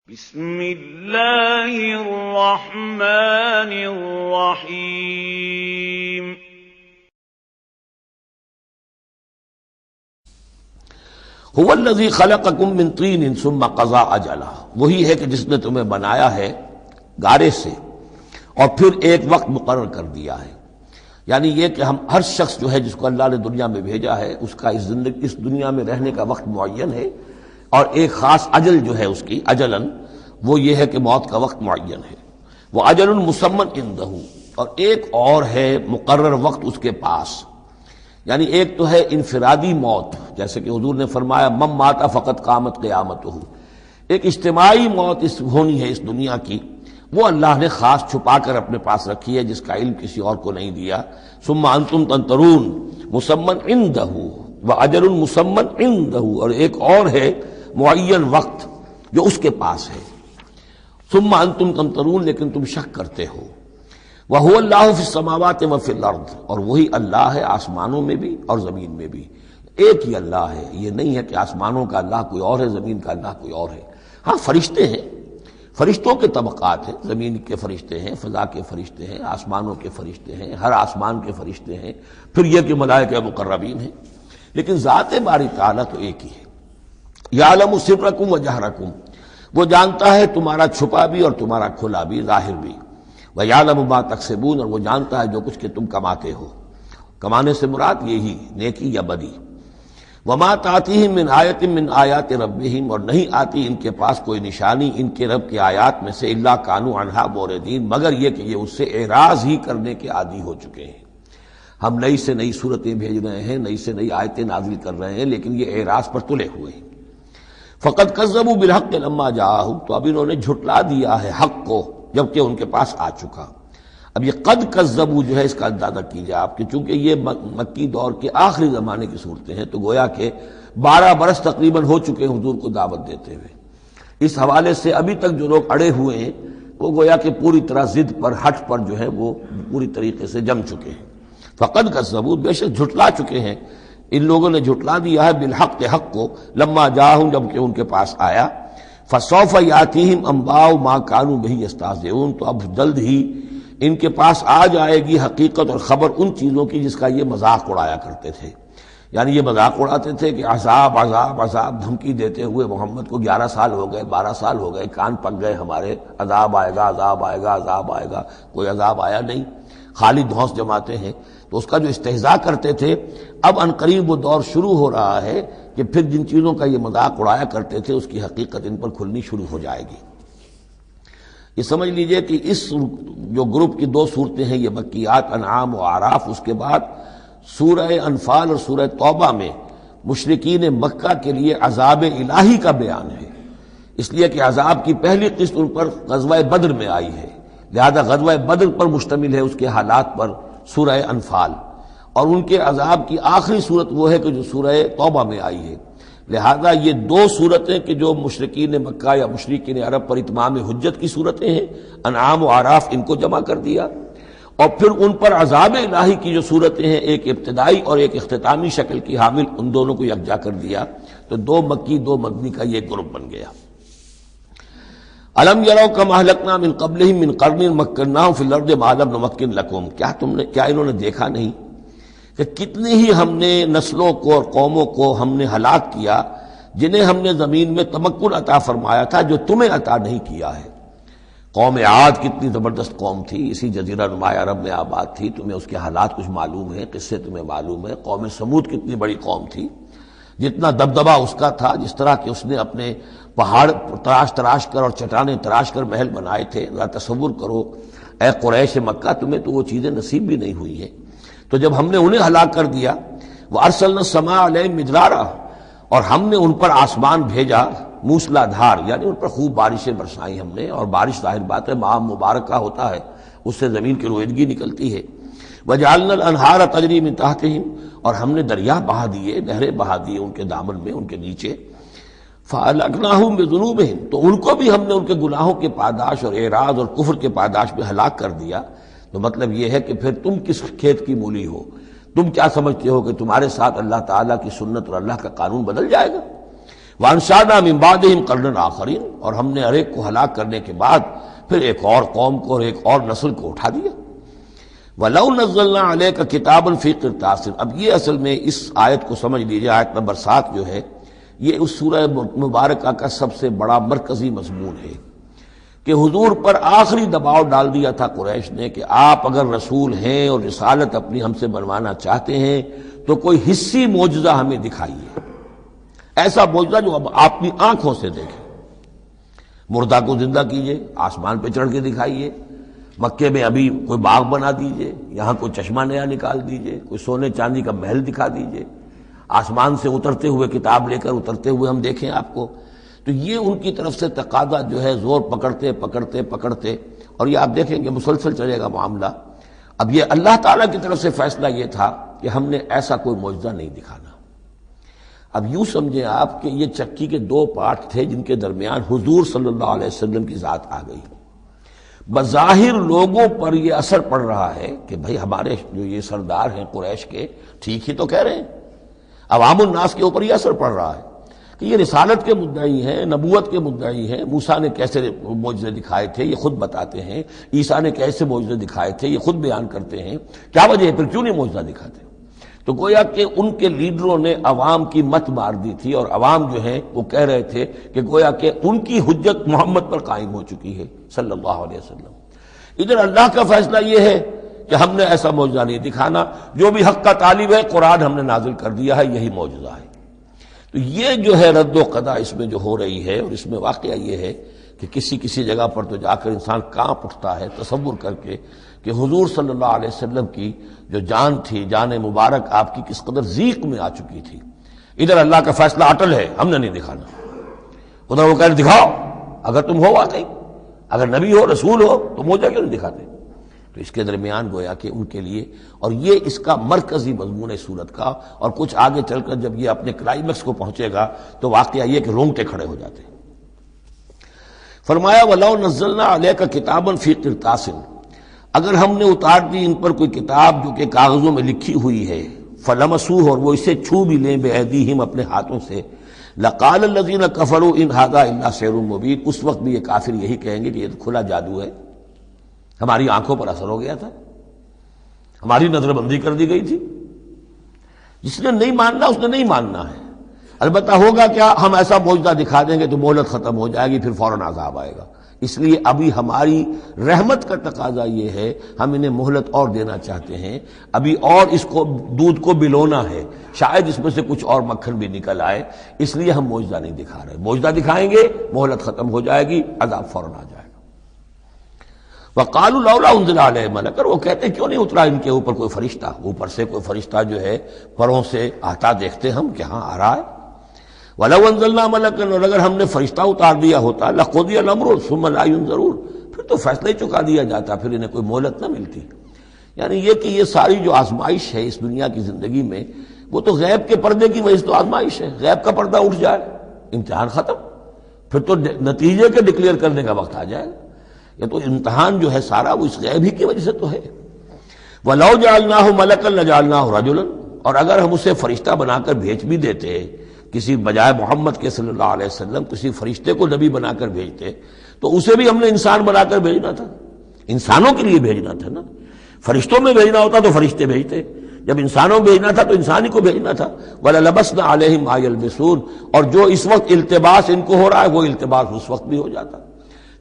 بسم اللہ الرحمن الرحیم۔ هو الذی خلقکم من طین ثم قضى اجلا، وہی ہے کہ جس نے تمہیں بنایا ہے گارے سے اور پھر ایک وقت مقرر کر دیا ہے۔ یعنی یہ کہ ہم ہر شخص جو ہے جس کو اللہ نے دنیا میں بھیجا ہے اس کا اس دنیا میں رہنے کا وقت معین ہے، اور ایک خاص اجل جو ہے اس کی اجلاً وہ یہ ہے کہ موت کا وقت معین ہے۔ وہ اجل مسمى عنده، اور ایک اور ہے مقرر وقت اس کے پاس۔ یعنی ایک تو ہے انفرادی موت، جیسے کہ حضور نے فرمایا من مات فقط قامت قیامتہ، ایک اجتماعی موت ہونی ہے اس دنیا کی، وہ اللہ نے خاص چھپا کر اپنے پاس رکھی ہے، جس کا علم کسی اور کو نہیں دیا۔ ثم انتم تنظرون مسمى عنده واجل مسمى عنده، اور ایک اور ہے معین وقت جو اس کے پاس ہے۔ ثم انتم تمترون، لیکن تم شک کرتے ہو۔ وَهُوَ اللَّهُ فِي السَّمَاوَاتِ وَفِي الْأَرْضِ، اور وہی اللہ ہے آسمانوں میں بھی اور زمین میں بھی، ایک ہی اللہ ہے۔ یہ نہیں ہے کہ آسمانوں کا اللہ کوئی اور ہے، زمین کا اللہ کوئی اور ہے۔ ہاں فرشتے ہیں، فرشتوں کے طبقات ہیں، زمین کے فرشتے ہیں، فضا کے فرشتے ہیں، آسمانوں کے فرشتے ہیں، ہر آسمان کے فرشتے ہیں، پھر یہ کہ ملائکہ مقربین ہیں، لیکن ذات باری تعالیٰ تو ایک ہی ہے۔ یعلم سرکم وجہرکم، وہ جانتا ہے تمہارا چھپا بھی اور تمہارا کھلا بھی، ظاہر بھی۔ وَيَعْلَمُ مَا تَكْسِبُونَ، اور وہ جانتا ہے جو کچھ کہ تم کماتے ہو۔ کمانے سے مراد یہی نیکی یا بدی۔ وَمَا تَأْتِيهِم مِّنْ آیَةٍ مِّنْ آیَاتِ رَبِّهِمْ، اور نہیں آتی ان کے پاس کوئی نشانی ان کے رب کی آیات میں سے، إِلَّا كَانُوا عَنْهَا مُعْرِضِينَ، مگر یہ کہ یہ اس سے اعراض ہی کرنے کے عادی ہو چکے ہیں۔ ہم نئی سے نئی صورتیں بھیج رہے ہیں، نئی سے نئی آیتیں نازل کر رہے ہیں، لیکن یہ اعراض پر تلے ہوئے ہیں۔ فقد کذبوا بالحق لما جاءهم، تو اب انہوں نے جھٹلا دیا ہے حق کو جبکہ ان کے پاس آ چکا۔ اب یہ قد کذبوا جو ہے اس کا اندازہ کیجئے آپ کہ چونکہ یہ مکی دور کے آخری زمانے کی صورتیں ہیں، تو گویا کہ 12 برس تقریباً ہو چکے ہیں حضور کو دعوت دیتے ہوئے۔ اس حوالے سے ابھی تک جو لوگ اڑے ہوئے ہیں وہ گویا کہ پوری طرح ضد پر ہٹ پر جو ہے وہ پوری طریقے سے جم چکے ہیں۔ فقد کذبوا، بے شک جھٹلا چکے ہیں ان لوگوں نے، جھٹلا دیا ہے بالحق حق کو، لما جاءہم جب کہ ان کے پاس آیا۔ فسوف یاتیہم انباء ما كانوا به یستہزئون، تو اب جلد ہی ان کے پاس آ جائے گی حقیقت اور خبر ان چیزوں کی جس کا یہ مذاق اڑایا کرتے تھے۔ یعنی یہ مذاق اڑاتے تھے کہ عذاب عذاب عذاب، دھمکی دیتے ہوئے محمد کو 11 سال ہو گئے، 12 سال ہو گئے، کان پک گئے ہمارے، عذاب آئے گا عذاب آئے گا عذاب آئے گا، کوئی عذاب آیا نہیں، خالی دھونس جماتے ہیں۔ تو اس کا جو استہزاء کرتے تھے، اب عنقریب وہ دور شروع ہو رہا ہے کہ پھر جن چیزوں کا یہ مذاق اڑایا کرتے تھے اس کی حقیقت ان پر کھلنی شروع ہو جائے گی۔ یہ سمجھ لیجئے کہ اس جو گروپ کی 2 صورتیں ہیں، یہ مکیات انعام و اعراف، اس کے بعد سورہ انفال اور سورہ توبہ میں مشرکین مکہ کے لیے عذاب الہی کا بیان ہے، اس لیے کہ عذاب کی پہلی قسط ان پر غزوہ بدر میں آئی ہے، لہذا غزوہ بدر پر مشتمل ہے اس کے حالات پر سورہ انفال، اور ان کے عذاب کی آخری صورت وہ ہے کہ جو سورہ توبہ میں آئی ہے۔ لہذا یہ 2 صورتیں کہ جو مشرکین مکہ یا مشرکین عرب پر اتمام حجت کی صورتیں ہیں، انعام و اعراف، ان کو جمع کر دیا، اور پھر ان پر عذاب الہی کی جو صورتیں ہیں، ایک ابتدائی اور ایک اختتامی شکل کی حامل، ان دونوں کو یکجا کر دیا، تو 2 مکی 2 مدنی کا یہ گروپ بن گیا۔ الم یروا کما اہلکنا من قبلہم من قرن مکناہم فی الارض ما لم نمکن لکم، کیا انہوں نے دیکھا نہیں کہ کتنی ہی ہم نے نسلوں کو اور قوموں کو ہم نے ہلاک کیا جنہیں ہم نے زمین میں تمکن عطا فرمایا تھا جو تمہیں عطا نہیں کیا ہے۔ قوم عاد کتنی زبردست قوم تھی، اسی جزیرہ نما عرب میں آباد تھی، تمہیں اس کے حالات کچھ معلوم ہیں، قصے تمہیں معلوم ہیں۔ قوم سمود کتنی بڑی قوم تھی، جتنا دبدبا اس کا تھا، جس طرح کہ اس نے اپنے پہاڑ تراش کر اور چٹانیں تراش کر محل بنائے تھے، ذرا تصور کرو اے قریش مکہ، تمہیں تو وہ چیزیں نصیب بھی نہیں ہوئی ہیں۔ تو جب ہم نے انہیں ہلاک کر دیا، وَأَرْسَلْنَا السَّمَاءَ عَلَيْهِم مِّدْرَارًا، اور ہم نے ان پر آسمان بھیجا موسلا دھار، یعنی ان پر خوب بارشیں برسائیں ہم نے، اور بارش ظاہر بات ہے ماہ مبارکہ ہوتا ہے، اس سے زمین کی رویدگی نکلتی ہے۔ وَجَعَلْنَا الْأَنْهَارَ تَجْرِي مِن تَحْتِهِمْ، اور ہم نے دریا بہا دیے، نہریں بہا دیے ان کے دامن میں، ان کے نیچے۔ فَأَهْلَكْنَاهُمْ بِذُنُوبِهِمْ، تو ان کو بھی ہم نے ان کے گناہوں کے پاداش اور اعراض اور کفر کے پاداش میں ہلاک کر دیا۔ تو مطلب یہ ہے کہ پھر تم کس کھیت کی مولی ہو، تم کیا سمجھتے ہو کہ تمہارے ساتھ اللہ تعالیٰ کی سنت اور اللہ کا قانون بدل جائے گا؟ وانشانا من بعدہم قرنا آخرین، اور ہم نے ہر ایک کو ہلاک کرنے کے بعد پھر ایک اور قوم کو اور ایک اور نسل کو اٹھا دیا۔ وَلَوْ نَزَّلْنَا عَلَيْكَ كِتَابًا فِي قِرْطَاسٍ، اب یہ اصل میں اس آیت کو سمجھ لیجیے، آیت نمبر 7 جو ہے یہ اس سورہ مبارکہ کا سب سے بڑا مرکزی مضمون ہے کہ حضور پر آخری دباؤ ڈال دیا تھا قریش نے کہ آپ اگر رسول ہیں اور رسالت اپنی ہم سے بنوانا چاہتے ہیں تو کوئی حصی معجزہ ہمیں دکھائیے، ایسا معجزہ جو اب آپ اپنی آنکھوں سے دیکھیں، مردہ کو زندہ کیجئے، آسمان پہ چڑھ کے دکھائیے، مکے میں ابھی کوئی باغ بنا دیجئے، یہاں کوئی چشمہ نیا نکال دیجئے، کوئی سونے چاندی کا محل دکھا دیجئے، آسمان سے اترتے ہوئے کتاب لے کر اترتے ہوئے ہم دیکھیں آپ کو۔ تو یہ ان کی طرف سے تقاضا جو ہے زور پکڑتے پکڑتے پکڑتے، اور یہ آپ دیکھیں کہ مسلسل چلے گا معاملہ۔ اب یہ اللہ تعالیٰ کی طرف سے فیصلہ یہ تھا کہ ہم نے ایسا کوئی معجزہ نہیں دکھانا۔ اب یوں سمجھیں آپ کہ یہ چکی کے دو پارٹ تھے جن کے درمیان حضور صلی اللہ علیہ وسلم کی ذات آ گئی۔ بظاہر لوگوں پر یہ اثر پڑ رہا ہے کہ بھئی ہمارے جو یہ سردار ہیں قریش کے ٹھیک ہی تو کہہ رہے ہیں، عوام الناس کے اوپر یہ اثر پڑ رہا ہے کہ یہ رسالت کے مدعی ہیں، نبوت کے مدعی ہیں، موسیٰ نے کیسے معجزے دکھائے تھے یہ خود بتاتے ہیں، عیسیٰ نے کیسے معجزے دکھائے تھے یہ خود بیان کرتے ہیں، کیا وجہ ہے پھر کیوں نہیں معجزہ دکھاتے؟ تو گویا کہ ان کے لیڈروں نے عوام کی مت مار دی تھی، اور عوام جو ہیں وہ کہہ رہے تھے کہ گویا کہ ان کی حجت محمد پر قائم ہو چکی ہے صلی اللہ علیہ وسلم۔ ادھر اللہ کا فیصلہ یہ ہے کہ ہم نے ایسا معجزہ نہیں دکھانا، جو بھی حق کا طالب ہے قرآن ہم نے نازل کر دیا ہے، یہی معجزہ ہے۔ تو یہ جو ہے رد و قضا اس میں جو ہو رہی ہے، اور اس میں واقعہ یہ ہے کہ کسی جگہ پر تو جا کر انسان کانپ اٹھتا ہے تصور کر کے کہ حضور صلی اللہ علیہ وسلم کی جو جان تھی، جان مبارک آپ کی کس قدر ضیق میں آ چکی تھی۔ ادھر اللہ کا فیصلہ اٹل ہے، ہم نے نہیں دکھانا، ادھر وہ کہہ رہے دکھاؤ، اگر تم ہو واقعی، اگر نبی ہو رسول ہو تو معجزہ کیوں نہیں دکھاتے؟ تو اس کے درمیان گویا کہ ان کے لیے، اور یہ اس کا مرکزی مضمون ہے سورت کا، اور کچھ آگے چل کر جب یہ اپنے کلائمیکس کو پہنچے گا تو واقعہ یہ کہ رونگٹے کھڑے ہو جاتے ہیں۔ فرمایا وَلَوْ نَزَّلْنَا عَلَيْكَ كِتَابًا فِي قِرْطَاسٍ، اگر ہم نے اتار دی ان پر کوئی کتاب جو کہ کاغذوں میں لکھی ہوئی ہے، فَلَمَسُوهُ، اور وہ اسے چھو بھی لیں بِأَيْدِيهِمْ اپنے ہاتھوں سے، لَقَالَ الَّذِينَ كَفَرُوا إِنْ هَذَا إِلَّا سِحْرٌ مُبِينٌ، اس وقت بھی یہ کافر یہی کہیں گے کہ یہ تو کھلا جادو ہے، ہماری آنکھوں پر اثر ہو گیا تھا، ہماری نظر بندی کر دی گئی تھی، جس نے نہیں ماننا اس نے نہیں ماننا ہے۔ البتہ ہوگا کیا، ہم ایسا معجزہ دکھا دیں گے تو مہلت ختم ہو جائے گی، پھر فوراً عذاب آئے گا۔ اس لیے ابھی ہماری رحمت کا تقاضا یہ ہے، ہم انہیں مہلت اور دینا چاہتے ہیں، ابھی اور اس کو دودھ کو بلونا ہے، شاید اس میں سے کچھ اور مکھن بھی نکل آئے، اس لیے ہم معجزہ نہیں دکھا رہے۔ معجزہ دکھائیں گے مہلت ختم ہو جائے گی، عذاب فوراً آ جائے گا۔ وَقَالُوا لَوْلَا أُنزِلَ عَلَيْهِ مَلَكٌ، وہ کہتے ہیں کیوں نہیں اترا ان کے اوپر کوئی فرشتہ، اوپر سے کوئی فرشتہ جو ہے پروں سے آتا دیکھتے ہم کہ ہاں آ رہا ہے۔ وَلَوْ أَنزَلْنَا مَلَكًا، اور اگر ہم نے فرشتہ اتار دیا ہوتا، لَقُضِيَ الْأَمْرُ ثُمَّ لَا يُنظَرُونَ، پھر تو فیصلہ ہی چکا دیا جاتا، پھر انہیں کوئی مہلت نہ ملتی۔ یعنی یہ کہ یہ ساری جو آزمائش ہے اس دنیا کی زندگی میں، وہ تو غیب کے پردے کی وجہ سے تو آزمائش ہے، غیب کا پردہ اٹھ جائے امتحان ختم، پھر تو نتیجے کے ڈکلیئر کرنے کا وقت آ جائے گا۔ یہ تو امتحان جو ہے سارا وہ اس غیب ہی کی وجہ سے تو ہے۔ وَلَوْ جَعَلْنَاهُ مَلَكًا لَجَعَلْنَاهُ رَجُلًا، اور اگر ہم اسے فرشتہ بنا کر بھیج بھی دیتے، کسی بجائے محمد کے صلی اللہ علیہ وسلم کسی فرشتے کو نبی بنا کر بھیجتے، تو اسے بھی ہم نے انسان بنا کر بھیجنا تھا، انسانوں کے لیے بھیجنا تھا نا۔ فرشتوں میں بھیجنا ہوتا تو فرشتے بھیجتے، جب انسانوں میں بھیجنا تھا تو انسان ہی کو بھیجنا تھا۔ وَلَلَبَسْنَا عَلَيْهِمْ مَا يَلْبِسُونَ، اور جو اس وقت التباس ان کو ہو رہا ہے وہ التباس اس وقت بھی ہو جاتا۔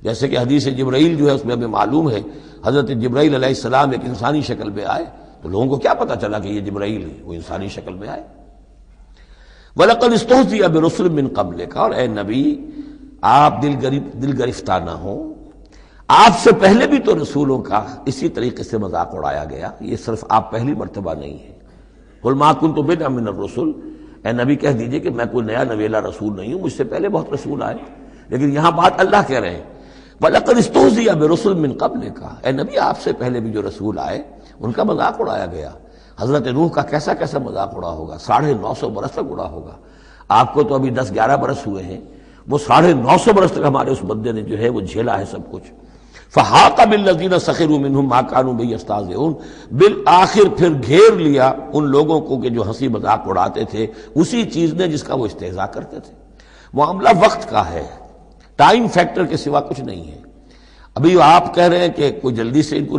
جیسے کہ حدیث جبرائیل جو ہے اس میں ہمیں معلوم ہے، حضرت جبرائیل علیہ السلام ایک انسانی شکل میں آئے تو لوگوں کو کیا پتا چلا کہ یہ جبرائیل ہے، وہ انسانی شکل میں آئے۔ وَلَقَدِ اسْتُهْزِئَ بِرُسُلٍ مِّن قَبْلِكَ، اور اے نبی آپ دل گرفتہ نہ ہوں، آپ سے پہلے بھی تو رسولوں کا اسی طریقے سے مذاق اڑایا گیا، یہ صرف آپ پہلی مرتبہ نہیں ہے۔ قُلْ مَا كُنْتُ بِدْعًا مِّنَ الرُّسُلِ، اے نبی کہہ دیجئے کہ میں کوئی نیا نویلا رسول نہیں ہوں، مجھ سے پہلے بہت رسول آئے، لیکن یہاں بات اللہ کہہ رہے ہیں وَلَقَدِ اسْتُهْزِئَ بِرُسُلٍ مِّن قَبْلِكَ، اے نبی آپ سے پہلے بھی جو رسول آئے ان کا مذاق اڑایا گیا۔ حضرت نوح کا کیسا کیسا مذاق اڑا ہوگا، 950 برس تک اڑا ہوگا۔ آپ کو تو ابھی 10-11 برس ہوئے ہیں، وہ 950 برس تک ہمارے اس بندے نے جو ہے وہ جھیلا ہے سب کچھ۔ فَحَاقَ بِالَّذِينَ سَخِرُوا مِنْهُمْ مَا كَانُوا بِهِ يَسْتَهْزِئُونَ، بالآخر پھر گھیر لیا ان لوگوں کو کہ جو ہنسی مذاق اڑاتے تھے اسی چیز نے جس کا وہ استہزاء کرتے تھے۔ معاملہ وقت کا ہے، ٹائم فیکٹر کے سوا کچھ نہیں ہے۔ ابھی آپ کہہ رہے ہیں کہ کوئی جلدی سے ان کو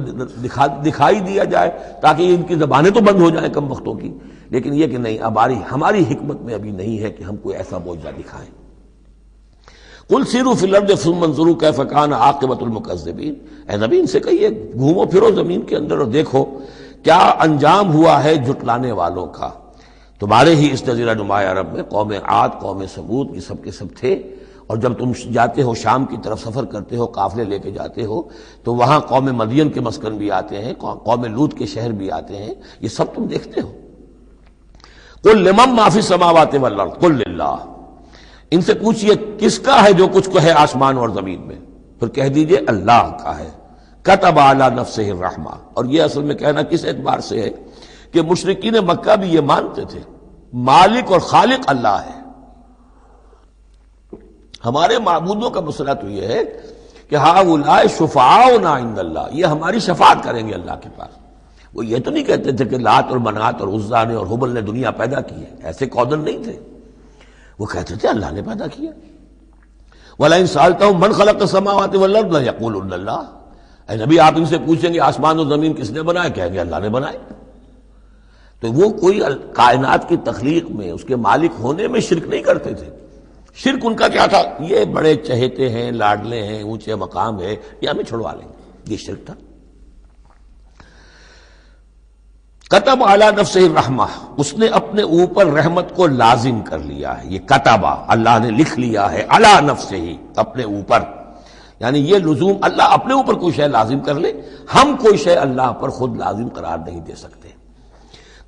دکھائی دیا جائے تاکہ ان کی زبانیں تو بند ہو جائیں کم وقتوں کی، لیکن یہ کہ نہیں، اب ہماری حکمت میں ابھی نہیں ہے کہ ہم کوئی ایسا معجزہ دکھائیں۔ قل سیروا فی الارض ثم انظروا کیف کان عاقبۃ المکذبین، اے نبی ان سے کہیے گھومو پھرو زمین کے اندر اور دیکھو کیا انجام ہوا ہے جھٹلانے والوں کا۔ تمہارے ہی اس جزیرہ نما عرب میں قوم عاد، قوم ثمود، یہ سب کے سب تھے، اور جب تم جاتے ہو شام کی طرف سفر کرتے ہو، قافلے لے کے جاتے ہو، تو وہاں قوم مدین کے مسکن بھی آتے ہیں، قوم لوط کے شہر بھی آتے ہیں، یہ سب تم دیکھتے ہو۔ قل لمن ما فی السماوات والارض قل للہ، ان سے پوچھئے کس کا ہے جو کچھ کو ہے آسمان اور زمین میں، پھر کہہ دیجئے اللہ کا ہے۔ کتب علی نفسہ الرحمہ، اور یہ اصل میں کہنا کس اعتبار سے ہے کہ مشرکین مکہ بھی یہ مانتے تھے مالک اور خالق اللہ ہے۔ ہمارے معبودوں کا مسئلہ تو یہ ہے کہ ہؤلاء شفعاؤنا عند اللہ، یہ ہماری شفاعت کریں گے اللہ کے پاس۔ وہ یہ تو نہیں کہتے تھے کہ لات اور منات اور عزا نے اور ہبل نے دنیا پیدا کی ہے، ایسے قودن نہیں تھے، وہ کہتے تھے اللہ نے پیدا کیا۔ وَلَئِن سَأَلْتَهُم مَّنْ خَلَقَ السَّمَاوَاتِ وَالْأَرْضَ لَيَقُولُنَّ اللَّهُ، اے نبی آپ ان سے پوچھیں گے آسمان و زمین کس نے بنائے، کہیں گے اللہ نے بنائے۔ تو وہ کوئی کائنات کی تخلیق میں، اس کے مالک ہونے میں شرک نہیں کرتے تھے۔ شرک ان کا کیا تھا، یہ بڑے چہیتے ہیں، لاڈلے ہیں، اونچے مقام ہے، یہ ہمیں چھڑوا لیں گے، یہ شرک تھا۔ کتب علی نفسہ الرحمہ، اس نے اپنے اوپر رحمت کو لازم کر لیا ہے، یہ کتبہ اللہ نے لکھ لیا ہے، علی نفسہ ہی، اپنے اوپر، یعنی یہ لزوم اللہ اپنے اوپر کوئی شے لازم کر لے، ہم کوئی شے اللہ پر خود لازم قرار نہیں دے سکتے۔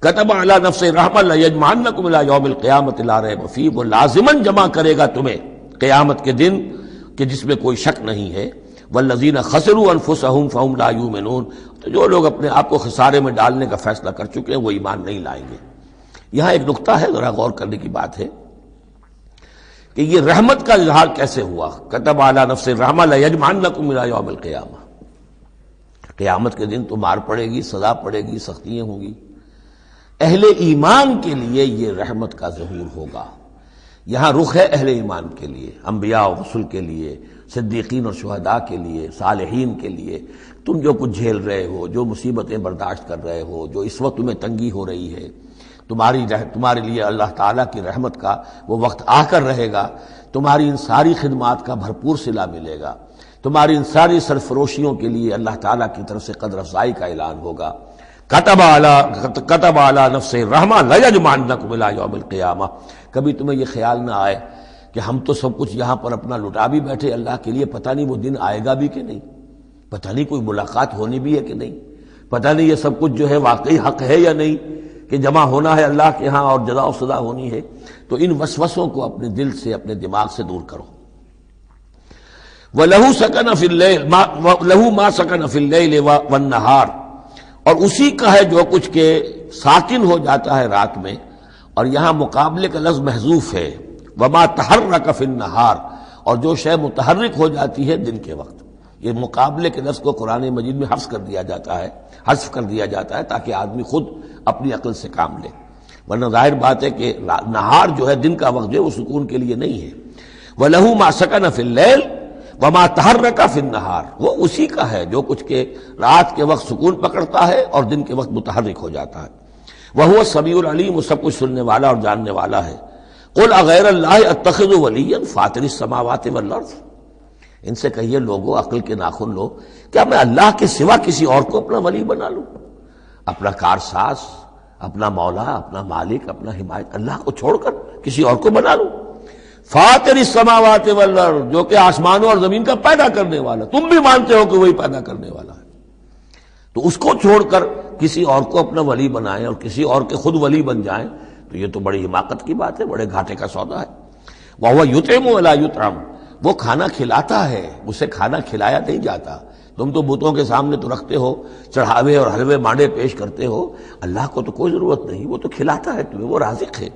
کتب علی نفسہ الرحمہ لیجمعنکم الی یوم القیامۃ لا ریب فیہ، وہ لازماً جمع کرے گا تمہیں قیامت کے دن کہ جس میں کوئی شک نہیں ہے۔ والذین خسروا انفسہم فہم لا یؤمنون، تو جو لوگ اپنے آپ کو خسارے میں ڈالنے کا فیصلہ کر چکے ہیں وہ ایمان نہیں لائیں گے۔ یہاں ایک نقطہ ہے، ذرا غور کرنے کی بات ہے کہ یہ رحمت کا اظہار کیسے ہوا۔ کتب علی نفس الرحمہ لیجمعنکم الی یوم القیامہ، قیامت کے دن تو مار پڑے گی، سزا پڑے گی، سختیاں ہوں گی۔ اہل ایمان کے لیے یہ رحمت کا ظہور ہوگا، یہاں رخ ہے اہل ایمان کے لیے، انبیاء و رسل کے لیے، صدیقین اور شہداء کے لیے، صالحین کے لیے۔ تم جو کچھ جھیل رہے ہو، جو مصیبتیں برداشت کر رہے ہو، جو اس وقت تمہیں تنگی ہو رہی ہے، تمہارے لیے اللہ تعالیٰ کی رحمت کا وہ وقت آ کر رہے گا، تمہاری ان ساری خدمات کا بھرپور صلہ ملے گا، تمہاری ان ساری سرفروشیوں کے لیے اللہ تعالیٰ کی طرف سے قدر افزائی کا اعلان ہوگا۔ کتب علی نفسہ الرحمہ لیجمعنکم الی یوم القیامہ۔ کبھی تمہیں یہ خیال نہ آئے کہ ہم تو سب کچھ یہاں پر اپنا لٹا بھی بیٹھے اللہ کے لیے، پتہ نہیں وہ دن آئے گا بھی کہ نہیں، پتہ نہیں کوئی ملاقات ہونی بھی ہے کہ نہیں، پتہ نہیں یہ سب کچھ جو ہے واقعی حق ہے یا نہیں کہ جمع ہونا ہے اللہ کے ہاں اور جزا و سزا ہونی ہے۔ تو ان وسوسوں کو اپنے دل سے، اپنے دماغ سے دور کرو۔ وَلَهُ سَكَنَ فِي اللَّيْلِ لَهُ مَا سَكَنَ فِي اللَّيْلِ وَالنَّهَارِ، اور اسی کا ہے جو کچھ کے ساکن ہو جاتا ہے رات میں، اور یہاں مقابلے کا لفظ محذوف ہے، وَمَا تَحَرَّكَ فِي النَّهَارِ، اور جو شے متحرک ہو جاتی ہے دن کے وقت۔ یہ مقابلے کے لفظ کو قرآن مجید میں حذف کر دیا جاتا ہے تاکہ آدمی خود اپنی عقل سے کام لے، ورنہ ظاہر بات ہے کہ نہار جو ہے دن کا وقت جو ہے وہ سکون کے لیے نہیں ہے۔ وَلَهُ مَا سَكَنَ فِي اللَّيْلِ وَمَا تَحَرَّكَ فِي النَّهَارِ، وہ اسی کا ہے جو کچھ کے رات کے وقت سکون پکڑتا ہے اور دن کے وقت متحرک ہو جاتا ہے۔ وَهُوَ السَّمِيعُ الْعَلِيمُ، وہ سب کچھ سننے والا اور جاننے والا ہے۔ قُلْ أَغَيْرَ اللَّهِ أَتَّخِذُ وَلِيًّا فَاطِرِ السَّمَاوَاتِ وَالْأَرْضِ، ان سے کہیے لوگو عقل کے ناخن لو، کیا میں اللہ کے سوا کسی اور کو اپنا ولی بنا لوں، اپنا کارساز، اپنا مولا، اپنا مالک، اپنا حمایت، اللہ کو چھوڑ کر کسی اور کو بنا لوں؟ فاطر السماوات والارض، جو کہ آسمانوں اور زمین کا پیدا کرنے والا، تم بھی مانتے ہو کہ وہی پیدا کرنے والا ہے، تو اس کو چھوڑ کر کسی اور کو اپنا ولی بنائیں اور کسی اور کے خود ولی بن جائیں، تو یہ تو بڑی حماقت کی بات ہے، بڑے گھاٹے کا سودا ہے۔ وَهُوَ يُطْعِمُ وَلَا يُطْعَمُ، وہ کھانا کھلاتا ہے، اسے کھانا کھلایا نہیں جاتا۔ تم تو بتوں کے سامنے تو رکھتے ہو، چڑھاوے اور حلوے مانڈے پیش کرتے ہو، اللہ کو تو کوئی ضرورت نہیں، وہ تو کھلاتا ہے تمہیں، وہ رازق ہے۔